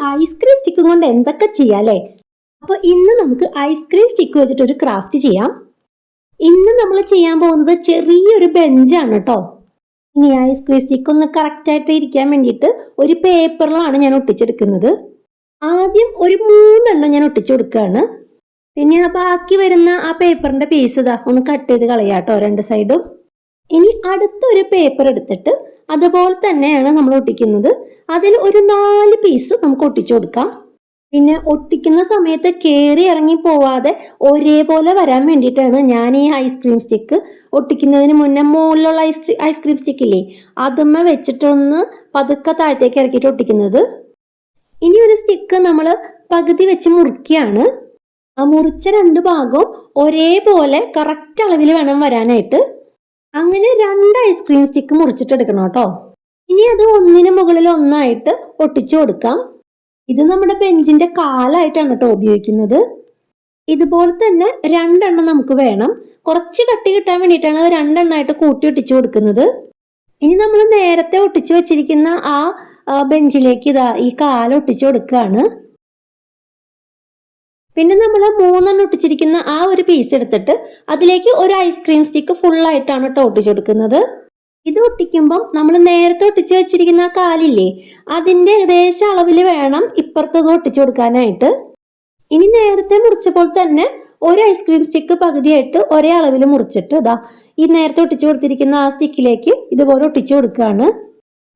Ice cream stick കൊണ്ട് എന്തൊക്കെ ചെയ്യാല്ലേ. അപ്പോൾ ഇന്ന് നമുക്ക് ഐസ്ക്രീം സ്റ്റിക്ക് വെച്ചിട്ട് ഒരു ക്രാഫ്റ്റ് ചെയ്യാം. ഇന്ന് നമ്മൾ ചെയ്യാൻ പോകുന്നത് ചെറിയൊരു ബെഞ്ചാണ് കേട്ടോ. ഇനി ഐസ്ക്രീം സ്റ്റിക്ക് ഒന്ന് കറക്റ്റായിട്ട് ഇരിക്കാൻ വേണ്ടിയിട്ട് ഒരു പേപ്പറിലാണ് ഞാൻ ഒട്ടിച്ചെടുക്കുന്നത്. ആദ്യം ഒരു 3 ഞാൻ ഒട്ടിച്ചു കൊടുക്കുകയാണ്. പിന്നെ ബാക്കി വരുന്ന ആ പേപ്പറിന്റെ പീസ് ഇതാ ഒന്ന് കട്ട് ചെയ്ത് കളയാട്ടോ 2 സൈഡും. ഇനി അടുത്തൊരു പേപ്പർ എടുത്തിട്ട് അതുപോലെ തന്നെയാണ് നമ്മൾ ഒട്ടിക്കുന്നത്. അതിൽ ഒരു 4 പീസ് നമുക്ക് ഒട്ടിച്ചു കൊടുക്കാം. പിന്നെ ഒട്ടിക്കുന്ന സമയത്ത് കയറി ഇറങ്ങി പോവാതെ ഒരേപോലെ വരാൻ വേണ്ടിയിട്ടാണ് ഞാൻ ഈ ഐസ്ക്രീം സ്റ്റിക്ക് ഒട്ടിക്കുന്നതിന് മുന്നേ മുകളിലുള്ള ഐസ്ക്രീം സ്റ്റിക്കില്ലേ അതുമ്മ വെച്ചിട്ടൊന്ന് പതുക്കെ താഴത്തേക്ക് ഇറക്കിയിട്ട് ഒട്ടിക്കുന്നത്. ഇനി ഒരു സ്റ്റിക്ക് നമ്മൾ പകുതി വെച്ച് മുറിക്കുകയാണ്. ആ മുറിച്ച 2 ഭാഗവും ഒരേപോലെ കറക്റ്റ് അളവിൽ വേണം വരാനായിട്ട്. അങ്ങനെ 2 ഐസ്ക്രീം സ്റ്റിക്ക് മുറിച്ചിട്ടെടുക്കണം കേട്ടോ. ഇനി അത് ഒന്നിന് മുകളിൽ ഒന്നായിട്ട് ഒട്ടിച്ചു കൊടുക്കാം. ഇത് നമ്മുടെ ബെഞ്ചിന്റെ കാലായിട്ടാണ് കേട്ടോ ഉപയോഗിക്കുന്നത്. ഇതുപോലെ തന്നെ 2 നമുക്ക് വേണം. കുറച്ച് കട്ടി കിട്ടാൻ വേണ്ടിയിട്ടാണ് അത് 2 കൂട്ടി ഒട്ടിച്ചു കൊടുക്കുന്നത്. ഇനി നമ്മൾ നേരത്തെ ഒട്ടിച്ചു വെച്ചിരിക്കുന്ന ആ ബെഞ്ചിലേക്ക് ഇതാ ഈ ഒട്ടിച്ചു കൊടുക്കുകയാണ്. പിന്നെ നമ്മൾ 3 ഒട്ടിച്ചിരിക്കുന്ന ആ ഒരു പീസ് എടുത്തിട്ട് അതിലേക്ക് ഒരു ഐസ്ക്രീം സ്റ്റിക്ക് ഫുള്ളായിട്ടാണ് കേട്ടോ ഒട്ടിച്ചു കൊടുക്കുന്നത്. ഇത് ഒട്ടിക്കുമ്പം നമ്മൾ നേരത്തെ ഒട്ടിച്ചു വെച്ചിരിക്കുന്ന ആ കാലില്ലേ അതിന്റെ ഏകദേശം അളവിൽ വേണം ഇപ്പുറത്തത് ഒട്ടിച്ചു കൊടുക്കാനായിട്ട്. ഇനി നേരത്തെ മുറിച്ചപ്പോൾ തന്നെ ഒരു ഐസ്ക്രീം സ്റ്റിക്ക് പകുതിയായിട്ട് ഒരേ അളവിൽ മുറിച്ചിട്ട് ഇതാ ഈ നേരത്തെ ഒട്ടിച്ചു കൊടുത്തിരിക്കുന്ന ആ സ്റ്റിക്കിലേക്ക് ഇതുപോലെ ഒട്ടിച്ചു കൊടുക്കുകയാണ്.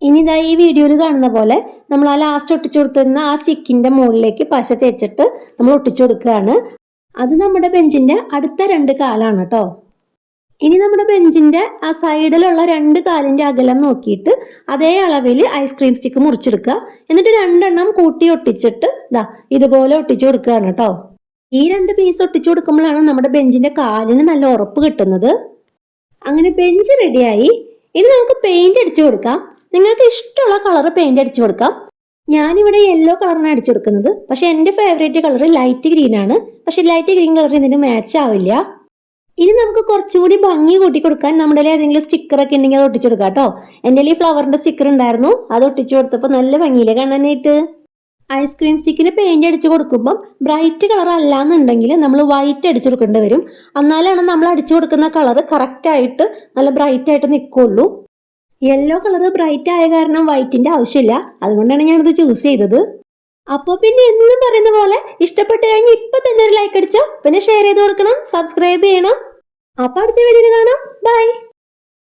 ഇനി ഇതാ ഈ വീഡിയോയിൽ കാണുന്ന പോലെ നമ്മൾ ആ ലാസ്റ്റ് ഒട്ടിച്ചു കൊടുത്തിരുന്ന ആ സ്റ്റിക്കിന്റെ മുകളിലേക്ക് പശ തേച്ചിട്ട് നമ്മൾ ഒട്ടിച്ചു കൊടുക്കുകയാണ്. അത് നമ്മുടെ ബെഞ്ചിന്റെ അടുത്ത 2 കാലാണ് കേട്ടോ. ഇനി നമ്മുടെ ബെഞ്ചിന്റെ ആ സൈഡിലുള്ള 2 കാലിന്റെ അകലം നോക്കിയിട്ട് അതേ അളവിൽ ഐസ്ക്രീം സ്റ്റിക്ക് മുറിച്ചെടുക്കുക. എന്നിട്ട് 2 കൂട്ടി ഒട്ടിച്ചിട്ട് ദാ ഇതുപോലെ ഒട്ടിച്ചു കൊടുക്കുകയാണ് കേട്ടോ. ഈ 2 പീസ് ഒട്ടിച്ചു കൊടുക്കുമ്പോഴാണ് നമ്മുടെ ബെഞ്ചിന്റെ കാലിന് നല്ല ഉറപ്പ് കിട്ടുന്നത്. അങ്ങനെ ബെഞ്ച് റെഡിയായി. ഇനി നമുക്ക് പെയിന്റ് അടിച്ചു കൊടുക്കാം. നിങ്ങൾക്ക് ഇഷ്ടമുള്ള കളർ പെയിന്റ് അടിച്ചു കൊടുക്കാം. ഞാനിവിടെ യെല്ലോ കളറാണ് അടിച്ചു കൊടുക്കുന്നത്. പക്ഷെ എൻ്റെ ഫേവറേറ്റ് കളർ ലൈറ്റ് ഗ്രീൻ ആണ്. പക്ഷെ ലൈറ്റ് ഗ്രീൻ കളർ ഇതിന് മാച്ച് ആവില്ല. ഇനി നമുക്ക് കുറച്ചുകൂടി ഭംഗി കൂട്ടി കൊടുക്കാൻ നമ്മുടെ ഏതെങ്കിലും സ്റ്റിക്കറൊക്കെ ഉണ്ടെങ്കിൽ അത് ഒട്ടിച്ചു കൊടുക്കാം കേട്ടോ. എൻ്റെ ഈ ഫ്ലവറിന്റെ സ്റ്റിക്കർ ഉണ്ടായിരുന്നു, അത് ഒട്ടിച്ചു കൊടുത്തപ്പോൾ നല്ല ഭംഗിയിലെ കാണാനായിട്ട്. ഐസ്ക്രീം സ്റ്റിക്കിന് പെയിന്റ് അടിച്ചു കൊടുക്കുമ്പോൾ ബ്രൈറ്റ് കളർ അല്ലാന്നുണ്ടെങ്കിൽ നമ്മൾ വൈറ്റ് അടിച്ചു കൊടുക്കേണ്ടി വരും. എന്നാലാണ് നമ്മൾ അടിച്ചു കൊടുക്കുന്ന കളർ കറക്റ്റ് ആയിട്ട് നല്ല ബ്രൈറ്റ് ആയിട്ട് നിൽക്കുള്ളൂ. യെല്ലോ കളർ ബ്രൈറ്റ് ആയ കാരണം വൈറ്റിന്റെ ആവശ്യമില്ല. അതുകൊണ്ടാണ് ഞാനത് ചൂസ് ചെയ്തത്. അപ്പോൾ പിന്നെ എന്നും പറയുന്ന പോലെ ഇഷ്ടപ്പെട്ട് കഴിഞ്ഞ് ഇപ്പൊ തന്നെ ഒരു ലൈക്ക് അടിച്ചോ. പിന്നെ ഷെയർ ചെയ്ത് കൊടുക്കണം, സബ്സ്ക്രൈബ് ചെയ്യണം. അപ്പൊ അടുത്ത വീഡിയോയിൽ കാണാം. ബൈ.